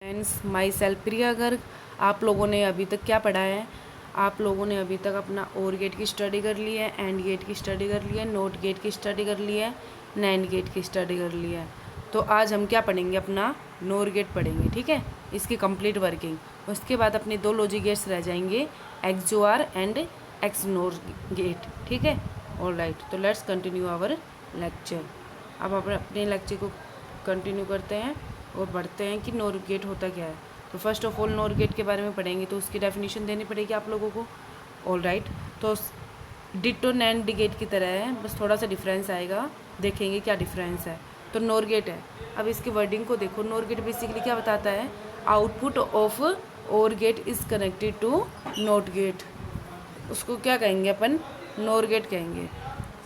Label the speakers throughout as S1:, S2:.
S1: Friends, my self प्रिया गर्ग। आप लोगों ने अभी तक क्या पढ़ा है? आप लोगों ने अभी तक अपना और गेट की स्टडी कर ली है, एंड गेट की स्टडी कर ली है, नोट गेट की स्टडी कर ली है, नैंड गेट की स्टडी कर ली है। तो आज हम क्या पढ़ेंगे? अपना नोर गेट पढ़ेंगे, ठीक है, इसकी कंप्लीट वर्किंग। उसके बाद अपने दो लॉजिक गेट्स रह जाएंगे, XOR and XNOR gate, ठीक है। ऑलराइट, तो लेट्स कंटिन्यू आवर लेक्चर। अब अपने लेक्चर को कंटिन्यू करते हैं और बढ़ते हैं कि नोर गेट होता क्या है। तो first of all NOR gate के बारे में पढ़ेंगे, तो उसकी डेफिनेशन देनी पड़ेगी आप लोगों को। ऑलराइट, तो डिटो नैंड गेट की तरह है, बस थोड़ा सा डिफरेंस आएगा, देखेंगे क्या डिफरेंस है। तो नोर गेट है, अब इसकी वर्डिंग को देखो। नोर गेट बेसिकली क्या बताता है? Output of OR gate is connected to NOT gate. उसको क्या कहेंगे अपन? नोर गेट कहेंगे।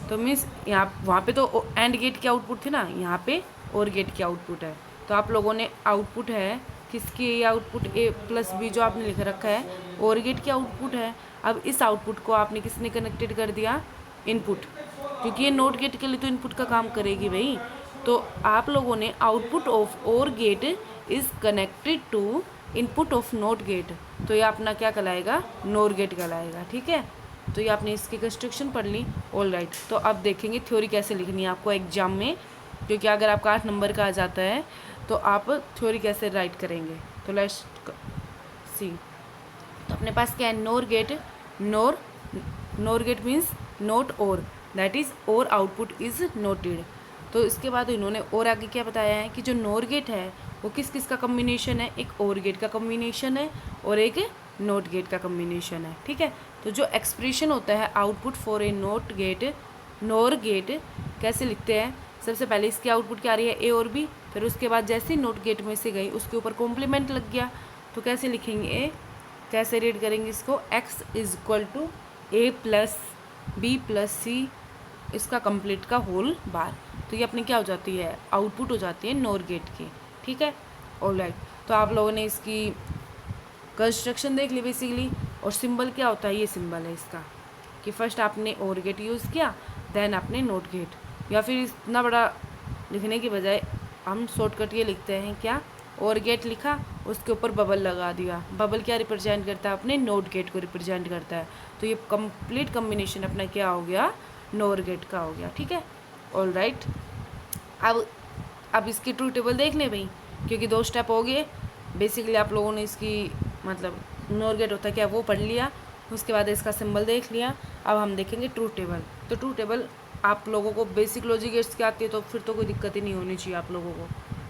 S1: तो मीन्स यहाँ वहाँ पे तो एंड गेट की आउटपुट थी ना, यहाँ पे और गेट की आउटपुट है। तो आप लोगों ने आउटपुट है किसकी? ये आउटपुट ए प्लस बी जो आपने लिख रखा है, और गेट की आउटपुट है। अब इस आउटपुट को आपने किसने कनेक्टेड कर दिया? इनपुट, क्योंकि ये नोट गेट के लिए तो इनपुट का काम करेगी भाई। तो आप लोगों ने output of OR gate is connected to input of NOT gate, तो ये अपना क्या कहलाएगा? नोर गेट कहलाएगा, ठीक है। तो ये आपने इसकी कंस्ट्रक्शन पढ़ ली। ऑल राइट, तो अब देखेंगे थ्योरी कैसे लिखनी है आपको एग्जाम में, क्योंकि अगर आपका 8 नंबर का आ जाता है तो आप थ्योरी कैसे राइट करेंगे। तो लेट्स सी। तो अपने पास क्या है? NOR gate. NOR gate means NOT OR, that is OR output is noted. तो इसके बाद इन्होंने और आगे क्या बताया है कि जो नोर गेट है वो किस किस का कम्बिनेशन है? एक और गेट का कम्बिनेशन है और एक नोट गेट का कम्बिनेशन है, ठीक है। तो जो एक्सप्रेशन होता है output for a NOT gate, NOR gate, कैसे लिखते हैं? सबसे पहले इसकी आउटपुट क्या आ रही है? ए और बी। फिर उसके बाद जैसे नोट गेट में से गई उसके ऊपर कॉम्प्लीमेंट लग गया, तो कैसे लिखेंगे? ए कैसे रीड करेंगे इसको? X is equal to A plus B plus C, इसका कंप्लीट का होल बार। तो ये अपनी क्या हो जाती है? आउटपुट हो जाती है नोर गेट की, ठीक है। ऑलराइट, तो आप लोगों ने इसकी कंस्ट्रक्शन देख ली बेसिकली। और सिंबल क्या होता है? ये सिंबल है इसका, कि फर्स्ट आपने और गेट यूज़ किया, देन आपने नोट गेट। या फिर इतना बड़ा लिखने की बजाय हम शॉर्टकट ये लिखते हैं क्या? और गेट लिखा, उसके ऊपर बबल लगा दिया। बबल क्या रिप्रेजेंट करता है? अपने नोट गेट को रिप्रेजेंट करता है। तो ये कंप्लीट कम्बिनेशन अपना क्या हो गया? नोर गेट का हो गया, ठीक है। ऑल राइट, अब इसकी ट्रू टेबल देख लें भाई, क्योंकि 2 स्टेप हो गए। बेसिकली आप लोगों ने इसकी मतलब नोर गेट होता क्या वो पढ़ लिया, उसके बाद इसका सिंबल देख लिया। अब हम देखेंगे ट्रू टेबल। तो ट्रू टेबल आप लोगों को बेसिक लॉजिक गेट्स की आती है, तो फिर तो कोई दिक्कत ही नहीं होनी चाहिए आप लोगों को।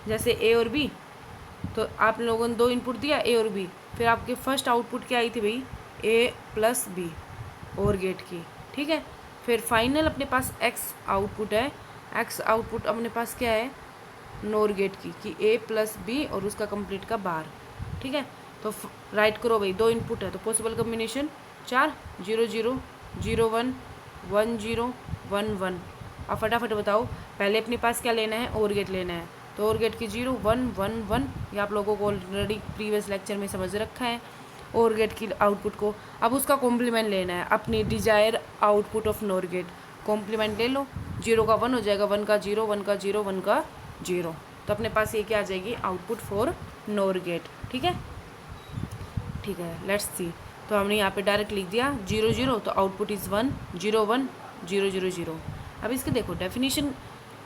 S1: जैसे ए और बी, तो आप लोगों ने 2 इनपुट दिया, ए और बी। फिर आपके फर्स्ट आउटपुट क्या आई थी भाई? ए प्लस बी और गेट की, ठीक है। फिर फाइनल अपने पास एक्स आउटपुट है। एक्स आउटपुट अपने पास क्या है? नोर गेट की, कि ए प्लस बी और उसका कंप्लीट का बार, ठीक है। तो राइट करो भाई, 2 इनपुट है तो पॉसिबल कम्बिनेशन 4, 0 0 0 1 1 0 1 1। अब फटाफट बताओ, पहले अपने पास क्या लेना है? और गेट लेना है। तो और गेट की 0 1 1 1, ये आप लोगों को ऑलरेडी प्रीवियस लेक्चर में समझ रखा है। और गेट की आउटपुट को अब उसका कॉम्प्लीमेंट लेना है, अपनी desire output of NOR gate. Complement ले लो, 0 का 1 हो जाएगा, 1 का 0, 1 का 0, 1 का 0। तो अपने पास ये क्या आ जाएगी? आउटपुट फॉर नोर गेट, ठीक है। ठीक है, लेट्स सी। तो हमने यहाँ पे डायरेक्ट लिख दिया 0 0, तो आउटपुट इज़ 1 0 1 0 0 0। अब इसके देखो डेफिनेशन,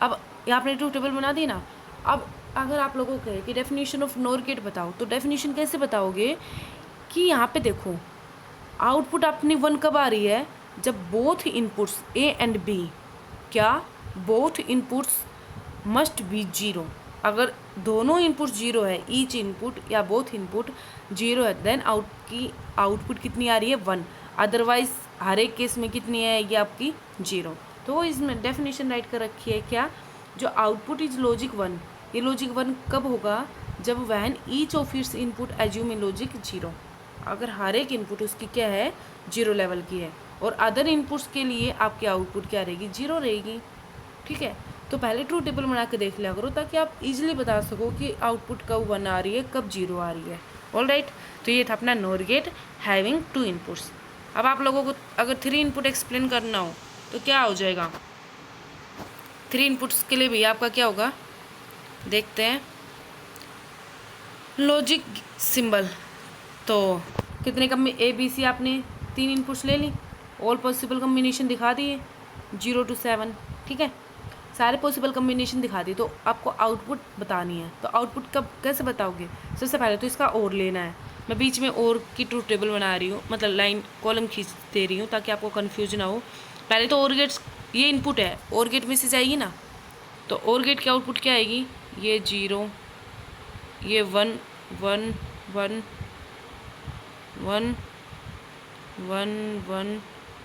S1: अब यहाँ पे ट्रू टेबल बना दी ना। अब अगर आप लोगों को कहे कि डेफिनेशन ऑफ नोर गेट बताओ, तो डेफिनेशन कैसे बताओगे? कि यहाँ पे देखो आउटपुट अपनी 1 कब आ रही है? जब both inputs A and B, क्या बोथ इनपुट्स मस्ट बी 0। अगर दोनों इनपुट 0 है, ईच इनपुट या बोथ इनपुट 0 है, देन आउटपुट कितनी आ रही है? 1। अदरवाइज हर एक केस में कितनी है ये आपकी? 0। तो इसमें डेफिनेशन राइट कर रखी है क्या? जो आउटपुट इज लॉजिक 1, ये लॉजिक 1 कब होगा? जब when each of its input assume in logic 0। अगर हर एक इनपुट उसकी क्या है? 0 लेवल की है, और अदर इनपुट्स के लिए आपकी आउटपुट क्या रहेगी? 0 रहेगी, ठीक है। तो पहले ट्रू टेबल बना के देख लिया करो, ताकि आप इजीली बता सको कि आउटपुट कब 1 आ रही है, कब 0 आ रही है। ऑल राइट, तो ये था अपना नोर गेट हैविंग 2 इनपुट्स। अब आप लोगों को अगर 3 इनपुट एक्सप्लेन करना हो तो क्या हो जाएगा? 3 इनपुट्स के लिए भी आपका क्या होगा? देखते हैं। Logic symbol. तो कितने ए बी सी आपने 3 इनपुट्स ले ली, ऑल पॉसिबल कम्बिनेशन दिखा दिए 0 to 7, ठीक है, सारे पॉसिबल कम्बिनेशन दिखा दिए। तो आपको आउटपुट बतानी है, तो आउटपुट कब कैसे बताओगे? सबसे पहले तो इसका और लेना है। मैं बीच में और की ट्रूथ टेबल बना रही हूँ, मतलब लाइन कॉलम खींच दे रही हूँ ताकि आपको कन्फ्यूजन ना हो। पहले तो और गेट्स, ये इनपुट है, और गेट में से जाएगी ना, तो और गेट की आउटपुट क्या आएगी? ये 0, ये 1 1 1 1 1 1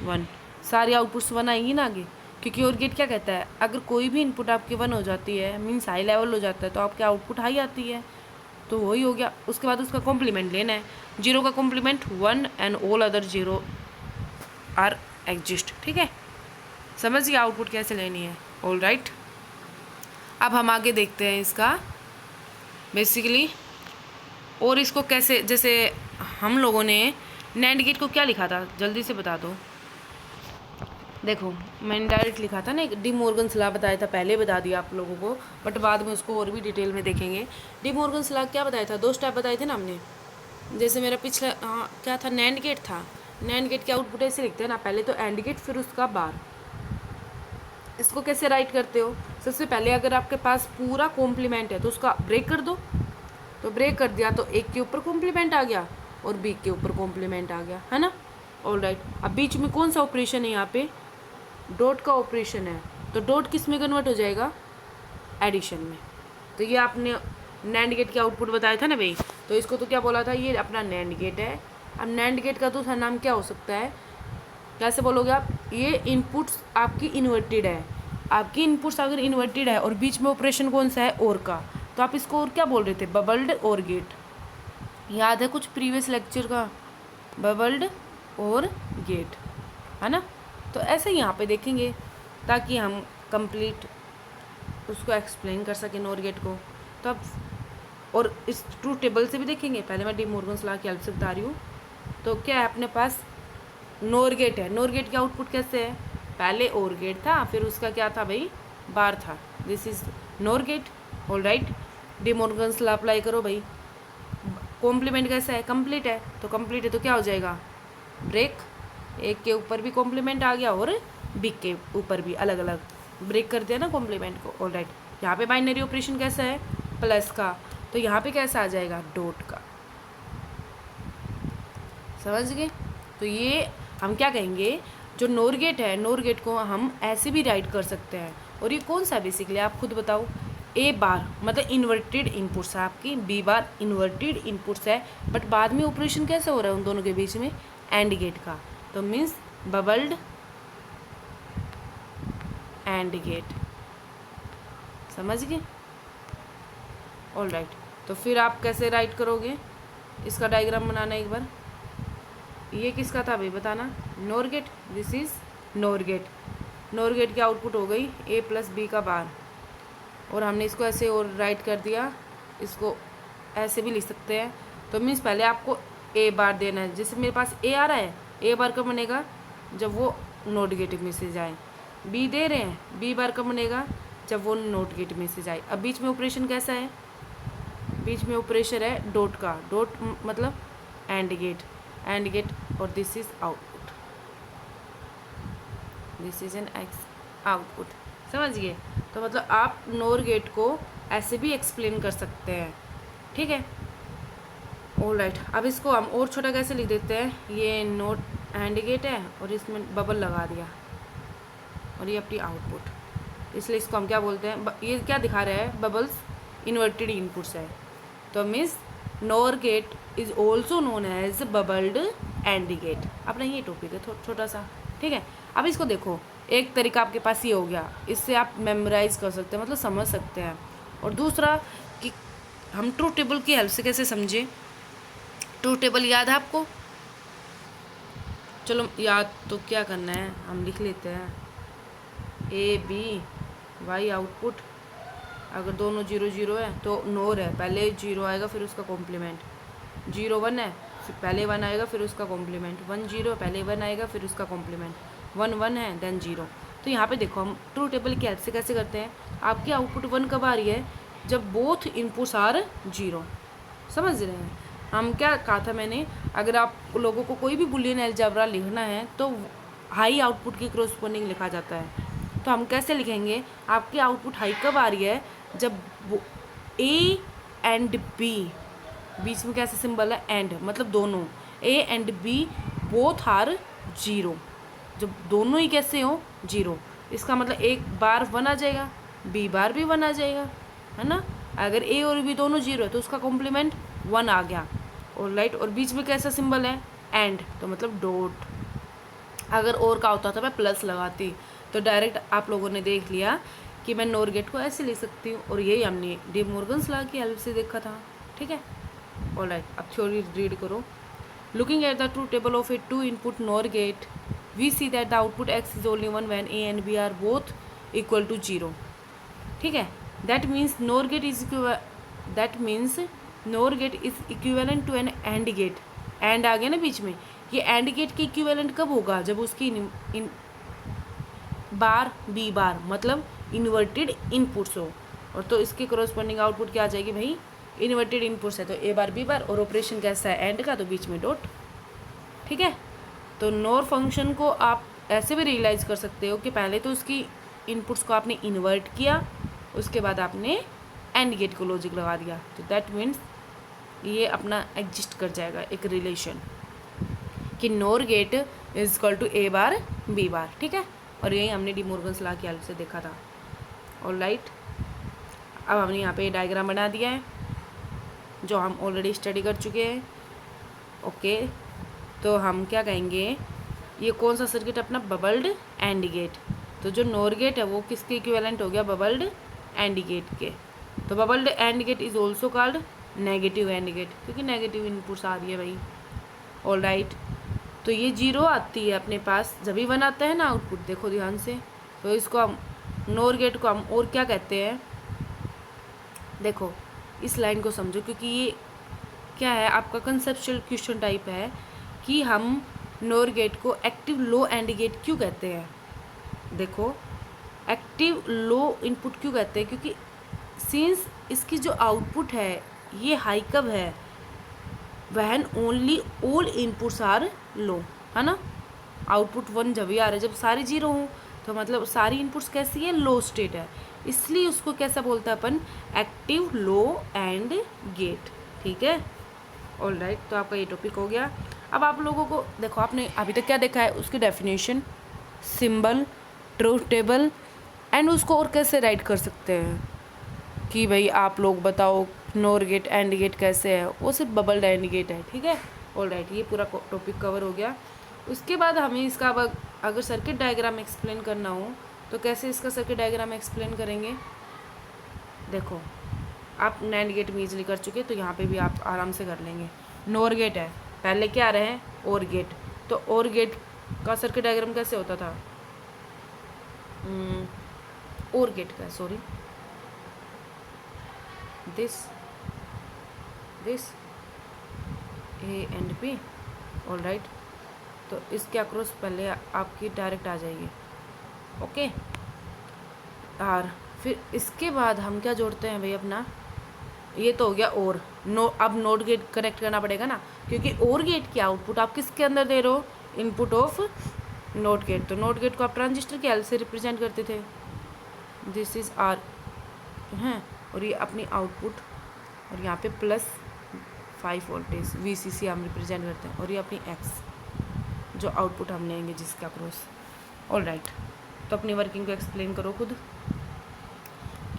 S1: 1, सारी आउटपुट्स 1 आएंगी ना आगे, क्योंकि और गेट क्या कहता है, अगर कोई भी इनपुट आपकी 1 हो जाती है, मीन्स हाई लेवल हो जाता है, तो आपकी आउटपुट हाई आती है। तो वही हो गया। उसके बाद उसका कॉम्प्लीमेंट लेना है, 0 का complement 1 and all other 0 are exist, ठीक है, समझ गया आउटपुट कैसे लेनी है। ऑल राइट, अब हम आगे देखते हैं इसका बेसिकली, और इसको कैसे, जैसे हम लोगों ने नैंड गेट को क्या लिखा था, जल्दी से बता दो। देखो मैंने डायरेक्ट लिखा था ना, एक डी मॉर्गन्स लॉ बताया था, पहले बता दिया आप लोगों को, बट बाद में उसको और भी डिटेल में देखेंगे। डी मॉर्गन्स लॉ क्या बताया था? 2 स्टेप बताए थे ना हमने। जैसे मेरा पिछला क्या था, नैंड गेट था। नैंड गेट की आउटपुट ऐसे लिखते हैं ना, पहले तो एंड गेट फिर उसका बार। इसको कैसे राइट करते हो? सबसे पहले अगर आपके पास पूरा कॉम्प्लीमेंट है तो उसका ब्रेक कर दो, तो ब्रेक कर दिया तो एक के ऊपर कॉम्प्लीमेंट आ गया और बी के ऊपर कॉम्प्लीमेंट आ गया, है ना। ऑल राइट, अब बीच में कौन सा ऑपरेशन है? यहाँ पे डॉट का ऑपरेशन है, तो डॉट किस में कन्वर्ट हो जाएगा? एडिशन में। तो ये आपने नैंड गेट की आउटपुट बताया था ना भाई, तो इसको तो क्या बोला था, ये अपना नैंड गेट है। अब नैंड गेट का दूसरा नाम क्या हो सकता है? कैसे बोलोगे आप? ये इनपुट्स आपकी इन्वर्टेड है, आपकी इनपुट्स अगर इन्वर्टेड है और बीच में ऑपरेशन कौन सा है? और का, तो आप इसको और क्या बोल रहे थे? बबल्ड और गेट। याद है कुछ प्रीवियस लेक्चर का? बबल्ड और गेट, है ना। तो ऐसे यहाँ पे देखेंगे ताकि हम कंप्लीट उसको एक्सप्लेन कर सकें नोर गेट को। तो अब और इस ट्रूथ टेबल से भी देखेंगे। पहले मैं डी मॉर्गन्स लॉ की हेल्प से बता रही हूँ। तो क्या है, अपने पास नोर गेट है, नोर गेट की आउटपुट कैसे है? पहले और गेट था, फिर उसका क्या था भाई? बार था। This is NOR gate. All right, De Morgan's law apply करो भाई। कॉम्प्लीमेंट कैसा है? कंप्लीट है, तो कंप्लीट है तो क्या हो जाएगा? ब्रेक, एक के ऊपर भी कॉम्प्लीमेंट आ गया और बी के ऊपर भी अलग अलग ब्रेक कर दिया ना कॉम्प्लीमेंट को। ऑल राइट, यहाँ पे बाइनरी ऑपरेशन कैसा है? प्लस का, तो यहाँ पे कैसा आ जाएगा? डॉट का। समझ गए? तो ये हम क्या कहेंगे, जो नोर गेट है, नोर गेट को हम ऐसे भी राइट कर सकते हैं। और ये कौन सा बेसिकली आप खुद बताओ? ए बार मतलब इन्वर्टेड इनपुट्स है आपकी, बी बार इन्वर्टेड इनपुट्स है, बट बाद में ऑपरेशन कैसे हो रहा है उन दोनों के बीच में? एंड गेट का। तो मीन्स बबल्ड एंड गेट। समझ गए? ऑल राइट, तो फिर आप कैसे राइट करोगे? इसका डायग्राम बनाना एक बार। ये किसका था भाई बताना? NOR gate. This is NOR gate. NOR gate की आउटपुट हो गई ए प्लस बी का बार, और हमने इसको ऐसे और राइट कर दिया, इसको ऐसे भी लिख सकते हैं। तो मीन्स पहले आपको ए बार देना है। जैसे मेरे पास ए आ रहा है, ए बार कब बनेगा? जब वो नोट गेट में से जाए। बी दे रहे हैं, बी बार कब बनेगा? जब वो नोट गेट में से जाए। अब बीच में ऑपरेशन कैसा है? बीच में ऑपरेशन है डॉट का। डॉट मतलब एंड गेट, एंड गेट, और this is output, this is an x output. समझ गए? तो मतलब आप नोर गेट को ऐसे भी एक्सप्लेन कर सकते हैं, ठीक है। ऑल राइट, अब इसको हम और छोटा कैसे लिख देते हैं? ये नोट एंड गेट है और इसमें बबल लगा दिया और ये अपनी आउटपुट, इसलिए इसको हम क्या बोलते हैं? ये क्या दिखा रहा है? बबल्स इन्वर्टेड इनपुट्स है। तो means NOR gate is also known as bubbled AND gate. अपना ये टॉपिक है छोटा सा, ठीक है। अब इसको देखो, एक तरीका आपके पास ये हो गया, इससे आप मेमोराइज कर सकते हैं, मतलब समझ सकते हैं। और दूसरा कि हम ट्रूथ टेबल की हेल्प से कैसे समझे? ट्रूथ टेबल याद है आपको? चलो याद तो क्या करना है, हम लिख लेते हैं। ए बी वाई आउटपुट, अगर दोनों 0 0 है तो नोर है, पहले 0 आएगा फिर उसका कॉम्प्लीमेंट। 0 1 है, फिर पहले 1 आएगा फिर उसका कॉम्प्लीमेंट। 1 0 पहले 1 आएगा फिर उसका कॉम्प्लीमेंट। 1 1 है देन 0। तो यहाँ पे देखो हम ट्रू टेबल की हेल्प से कैसे करते हैं। आपकी आउटपुट 1 कब आ रही है? जब बोथ इनपुट्स आर 0। समझ रहे हैं? हम क्या कहा था मैंने, अगर आप लोगों को कोई भी बुलियन अलजेब्रा लिखना है तो हाई आउटपुट की क्रॉसपोंडिंग लिखा जाता है। तो हम कैसे लिखेंगे, आपकी आउटपुट हाई कब आ रही है, जब ए एंड बी, बीच में कैसे सिंबल है एंड, मतलब दोनों, A and B both are zero, जब दोनों ही कैसे हो जीरो, इसका मतलब एक बार 1 आ जाएगा, बी बार भी 1 आ जाएगा, है ना। अगर ए और बी दोनों जीरो है तो उसका कॉम्प्लीमेंट 1 आ गया, और राइट, और बीच में कैसा सिंबल है एंड, तो मतलब डॉट। अगर और का होता तो मैं प्लस लगाती, तो डायरेक्ट आप लोगों ने देख लिया कि मैं नोर गेट को ऐसे लिख सकती हूँ, और यही हमने डी मॉर्गन्स लॉ की हेल्प से देखा था, ठीक है। ऑलराइट, अब थ्योरी रीड करो। Looking at the truth table of a 2 input NOR gate, we see that the output X is only 1 when A and B are both equal to 0, ठीक है। That means NOR gate is equivalent to an AND gate, and आ गया ना बीच में, ये and gate के equivalent कब होगा, जब उसकी इन बार बी बार मतलब इन्वर्टेड इनपुट्स हो, और तो इसके कोरोस्पोंडिंग आउटपुट क्या आ जाएगी भाई, इन्वर्टेड इनपुट्स है तो ए बार बी बार, और ऑपरेशन कैसा है एंड का, तो बीच में डॉट, ठीक है। तो नोर फंक्शन को आप ऐसे भी रियलाइज़ कर सकते हो कि पहले तो उसकी इनपुट्स को आपने इन्वर्ट किया, उसके बाद आपने एंड गेट को लॉजिक लगा दिया, तो दैट मीन्स ये अपना एग्जिस्ट कर जाएगा एक रिलेशन कि NOR gate is equal to A bar B bar, ठीक है। और यही हमने डी मॉर्गन्स लॉ की हेल्प से देखा था। ऑलराइट, अब हमने यहाँ पे डायग्राम बना दिया है जो हम ऑलरेडी स्टडी कर चुके हैं। ओके, तो हम क्या कहेंगे, ये कौन सा सर्किट अपना, बबल्ड एंड गेट, तो जो नोर गेट है वो किसके इक्विवेलेंट हो गया, बबल्ड एंड गेट के। तो bubbled AND gate is also called negative AND gate, क्योंकि नेगेटिव इनपुट्स आ रही है भाई। ऑलराइट, तो ये 0 आती है अपने पास, जब भी 1 आता है ना आउटपुट, देखो ध्यान से, तो इसको हम नोर गेट को हम और क्या कहते हैं, देखो इस लाइन को समझो, क्योंकि ये क्या है आपका कंसेप्चुअल क्वेश्चन टाइप है कि हम नोर गेट को एक्टिव लो एंड गेट क्यों कहते हैं। देखो एक्टिव लो इनपुट क्यों कहते हैं, क्योंकि सिंस इसकी जो आउटपुट है ये हाई कब है, when only all inputs are low, है ना। आउटपुट 1 जब भी आ रहा है जब सारे 0 हों, तो मतलब सारी इनपुट्स कैसी है, लो स्टेट है, इसलिए उसको कैसा बोलता है अपन, एक्टिव लो एंड गेट, ठीक है। ऑलराइट, तो आपका ये टॉपिक हो गया। अब आप लोगों को देखो, आपने अभी तक क्या देखा है, उसकी definition, symbol, truth table, and उसको और कैसे राइट कर सकते हैं कि भाई आप लोग बताओ नोर गेट एंड गेट कैसे है, वो सिर्फ बबल्ड एंड गेट है, ठीक है। ऑलराइट, ये पूरा टॉपिक कवर हो गया। उसके बाद हमें इसका अगर सर्किट डायग्राम एक्सप्लेन करना हो तो कैसे इसका सर्किट डायग्राम एक्सप्लेन करेंगे। देखो आप नैंड गेट में ईजिली कर चुके, तो यहाँ पे भी आप आराम से कर लेंगे। नोर गेट है, पहले क्या आ रहे हैं, और गेट, तो और गेट का सर्किट डायग्राम कैसे होता था, और गेट का, sorry, this A and B, alright, तो इसके अक्रॉस पहले आपकी डायरेक्ट आ जाएगी, ओके। और फिर इसके बाद हम क्या जोड़ते हैं भाई अपना, ये तो हो गया और अब नोट गेट कनेक्ट करना पड़ेगा ना, क्योंकि और गेट की आउटपुट आप किसके अंदर दे रहे हो, इनपुट ऑफ नोट गेट, तो नोट गेट को आप ट्रांजिस्टर की हेल्प से रिप्रेजेंट करते थे, दिस इज आर हैं, और ये अपनी आउटपुट, और यहाँ पे +5 वोल्टेज VCC हम रिप्रेजेंट करते हैं, और ये अपनी X जो आउटपुट हम लेंगे जिसका अक्रॉस। ऑलराइट, तो अपनी वर्किंग को एक्सप्लेन करो खुद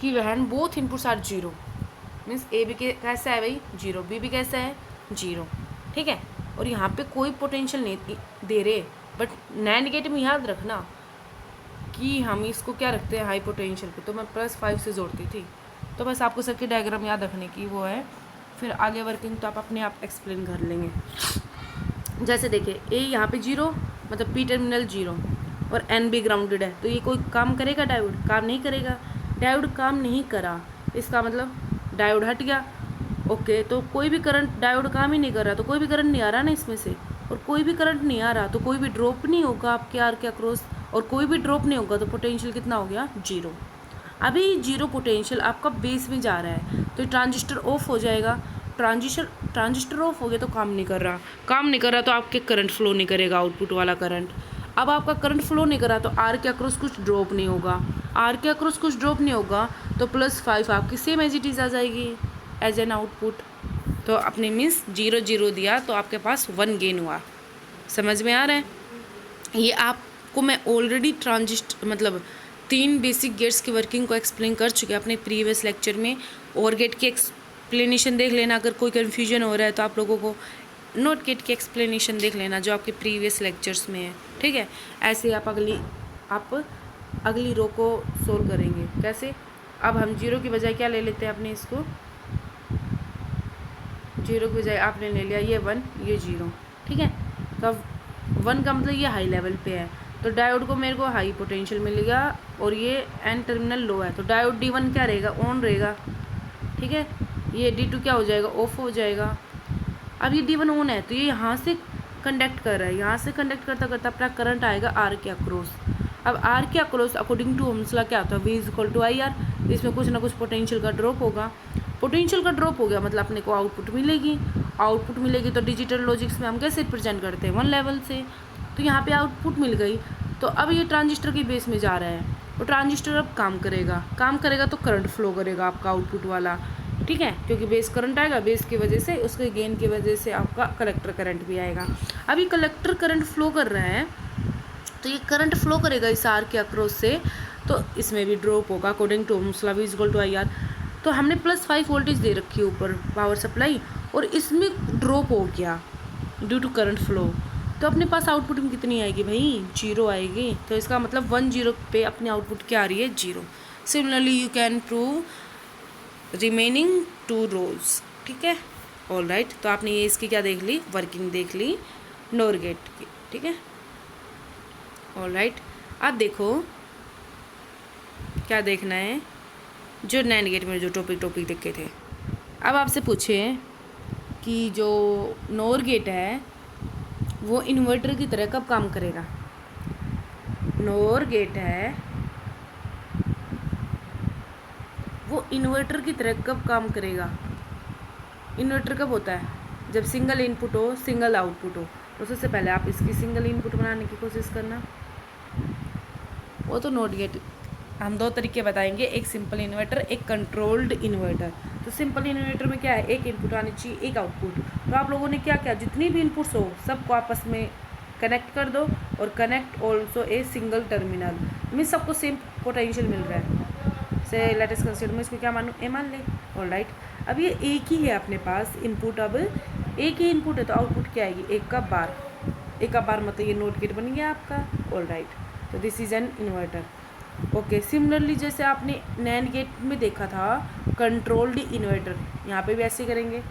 S1: कि वहन बोथ इनपुट्स आर 0, मीन्स ए भी कैसा है भाई 0, बी भी कैसा है 0, ठीक है। और यहाँ पे कोई पोटेंशियल नहीं दे रहे, बट नैंड गेट में याद रखना कि हम इसको क्या रखते हैं, हाई पोटेंशियल पे, तो मैं +5 से जोड़ती थी, तो बस आपको सर्किट डायग्राम याद रखने की वो है, फिर आगे वर्किंग तो आप अपने आप एक्सप्लेन कर लेंगे। जैसे देखिए ए यहाँ पे 0 मतलब पी टर्मिनल 0 और एन भी ग्राउंडेड है, तो ये कोई काम करेगा, डायोड काम नहीं करेगा, डायोड काम नहीं करा, इसका मतलब डायोड हट गया, ओके। तो कोई भी करंट, डायोड काम ही नहीं कर रहा तो कोई भी करंट नहीं आ रहा ना इसमें से, और कोई भी करंट नहीं आ रहा तो कोई भी ड्रॉप नहीं होगा आपके आर के अक्रॉस, और कोई भी ड्रॉप नहीं होगा तो पोटेंशियल कितना हो गया 0। अभी 0 पोटेंशियल आपका बेस में जा रहा है तो ट्रांजिस्टर ऑफ हो जाएगा, ट्रांजिस्टर ऑफ हो गया तो काम नहीं कर रहा तो आपके करंट फ्लो नहीं करेगा, आउटपुट वाला करंट। अब आपका करंट फ्लो नहीं कर रहा तो आर के अक्रॉस कुछ ड्रॉप नहीं होगा, आर के अक्रॉस कुछ ड्रॉप नहीं होगा तो +5 आपकी सेम एज इट इज़ आ जाएगी एज एन आउटपुट। तो अपने मीन्स 0 0 दिया तो आपके पास 1 गेन हुआ। समझ में आ रहा है? ये आपको मैं ऑलरेडी मतलब 3 बेसिक गेट्स की वर्किंग को एक्सप्लेन कर चुके हैं अपने प्रीवियस लेक्चर में। और गेट की एक्सप्लेनेशन देख लेना, अगर कोई कन्फ्यूजन हो रहा है तो आप लोगों को नोट गेट की एक्सप्लेनेशन देख लेना जो आपके प्रीवियस लेक्चर्स में है, ठीक है। ऐसे आप अगली रो को सोल्व करेंगे। कैसे? अब हम 0 की बजाय क्या ले लेते हैं अपने इसको, 0 की बजाय आपने ले लिया ये 1 ये 0, ठीक है। तो अब 1 का मतलब ये हाई लेवल पे है तो डायोड को मेरे को हाई पोटेंशियल मिलेगा और ये एन टर्मिनल लो है तो डायोड D1 क्या रहेगा, ऑन रहेगा, ठीक है। ये D2 क्या हो जाएगा, ऑफ हो जाएगा। अब ये D1 ऑन है तो ये यहाँ से कंडक्ट कर रहा है, यहाँ से कंडक्ट करता करता अपना करंट आएगा आर के अक्रॉस। अब आर के across according to Ohm's law क्या होता है, V=IR। इसमें कुछ ना कुछ पोटेंशियल का ड्रॉप होगा, पोटेंशियल का ड्रॉप हो गया मतलब अपने को आउटपुट मिलेगी तो डिजिटल लॉजिक्स में हम कैसे रिप्रेजेंट करते हैं 1 लेवल से। तो यहाँ पे आउटपुट मिल गई तो अब ये ट्रांजिस्टर की बेस में जा रहा है तो ट्रांजिस्टर अब काम करेगा तो करंट फ्लो करेगा आपका आउटपुट वाला, ठीक है, क्योंकि बेस करंट आएगा, बेस की वजह से उसके गेन की वजह से आपका कलेक्टर करंट भी आएगा। अब ये कलेक्टर करंट फ्लो कर रहा है तो ये करंट फ्लो करेगा इस आर के अक्रॉस से तो इसमें भी ड्रॉप होगा according to Ohm's law V=IR। तो हमने +5 वोल्टेज दे रखी है ऊपर पावर सप्लाई और इसमें ड्रॉप हो गया ड्यू टू करंट फ्लो तो अपने पास आउटपुट में कितनी आएगी भाई, 0 आएगी। तो इसका मतलब 1 0 पे अपनी आउटपुट क्या आ रही है, 0। Similarly you can prove remaining 2 रोज, ठीक है। ऑल राइट, तो आपने ये इसकी क्या देख ली, वर्किंग देख ली नोर गेट की, ठीक है। ऑल राइट, अब देखो क्या देखना है, जो नैंड गेट में जो टॉपिक देखे थे। अब आपसे पूछे कि जो नोर गेट है वो इन्वर्टर की तरह कब काम करेगा। नोर गेट है वो इन्वर्टर की तरह कब काम करेगा। इन्वर्टर कब होता है, जब सिंगल इनपुट हो सिंगल आउटपुट हो। तो सबसे पहले आप इसकी सिंगल इनपुट बनाने की कोशिश करना। वो तो नोट गेट हम 2 तरीके बताएंगे, एक सिंपल इन्वर्टर, एक कंट्रोल्ड इन्वर्टर। तो सिंपल इन्वर्टर में क्या है, एक इनपुट आनी चाहिए एक आउटपुट। तो आप लोगों ने क्या किया, जितनी भी इनपुट्स हो सबको आपस में कनेक्ट कर दो और connect also a single terminal, mean सबको सेम पोटेंशियल मिल रहा है। से लेट अस कंसीडर, मैं इसको क्या मानूँ, ए मान ले। ऑल राइट, अब ये एक ही है अपने पास इनपुट, अब एक ही इनपुट है तो आउटपुट क्या आएगी, 1 का बार मतलब ये नोट गेट बन गया आपका। ऑल राइट, तो this is an inverter. Okay, similarly जैसे आपने नैंड गेट में देखा था कंट्रोल्ड इन्वर्टर, यहाँ पे भी ऐसे करेंगे।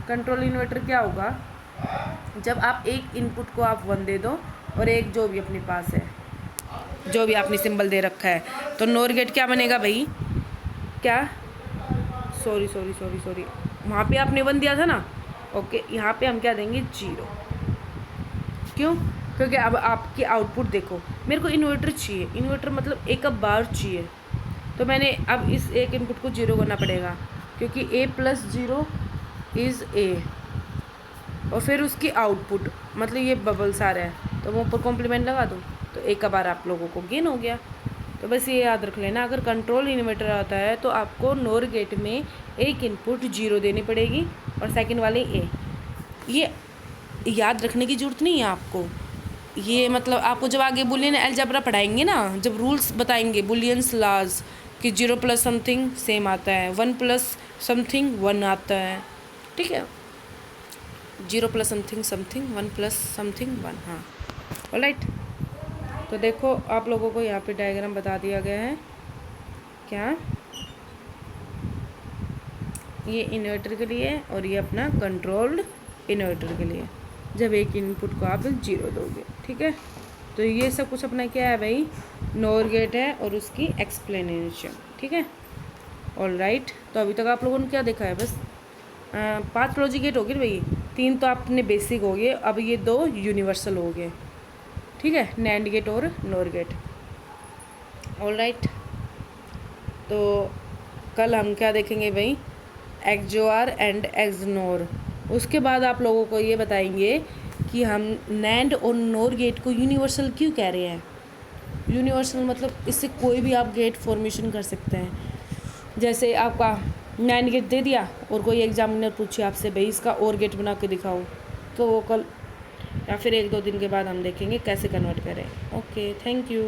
S1: कंट्रोल इन्वर्टर क्या होगा, जब आप एक इनपुट को आप 1 दे दो और एक जो भी अपने पास है, जो भी आपने सिंबल दे रखा है, तो नोर गेट क्या बनेगा भाई, क्या सॉरी वहाँ पे आपने 1 दिया था ना। ओके, यहाँ पे हम क्या देंगे, 0। क्यों, क्योंकि अब आपकी आउटपुट देखो, मेरे को इन्वर्टर चाहिए, इन्वर्टर मतलब एक बार चाहिए, तो मैंने अब इस एक इनपुट को 0 करना पड़ेगा क्योंकि A+0 इज़ A, और फिर उसकी आउटपुट मतलब ये बबल्स आ रहा है तो वो ऊपर कॉम्प्लीमेंट लगा दो तो एक बार आप लोगों को गेन हो गया। तो बस ये याद रख लेना, अगर कंट्रोल इन्वर्टर आता है तो आपको नोर गेट में एक इनपुट 0 देनी पड़ेगी और सेकंड वाले A। ये याद रखने की ज़रूरत नहीं है आपको, ये मतलब आपको जब आगे बुलियन अलजेब्रा पढ़ाएंगे ना, जब रूल्स बताएंगे बुलियंस लॉज कि 0 + समथिंग सेम आता है, 1 + समथिंग 1 आता है, ठीक है, 0 + समथिंग 1 + समथिंग 1। हाँ, ऑलराइट, तो देखो आप लोगों को यहाँ पे डायग्राम बता दिया गया है, क्या ये इन्वर्टर के लिए और ये अपना कंट्रोल्ड इन्वर्टर के लिए, जब एक इनपुट को आप 0 दोगे, ठीक है। तो ये सब कुछ अपना क्या है भाई, नोर गेट है और उसकी एक्सप्लेनेशन, ठीक है। ऑल राइट, तो अभी तक आप लोगों ने क्या देखा है, बस 5 लॉजिक गेट हो गए भाई, 3 तो आपने बेसिक हो गए, अब ये 2 यूनिवर्सल हो गए, ठीक है, नैंड गेट और नोर गेट। ऑल राइट, तो कल हम क्या देखेंगे भाई, एक्सओआर एंड एक्सनोर। उसके बाद आप लोगों को ये बताएंगे कि हम नैंड और नोर गेट को यूनिवर्सल क्यों कह रहे हैं। यूनिवर्सल मतलब इससे कोई भी आप गेट फॉर्मेशन कर सकते हैं। जैसे आपका नैंड गेट दे दिया और कोई एग्जामिनर पूछे आपसे भाई इसका और गेट बना के दिखाओ, तो वो कल या फिर 1-2 दिन के बाद हम देखेंगे कैसे कन्वर्ट करें। Okay, thank you.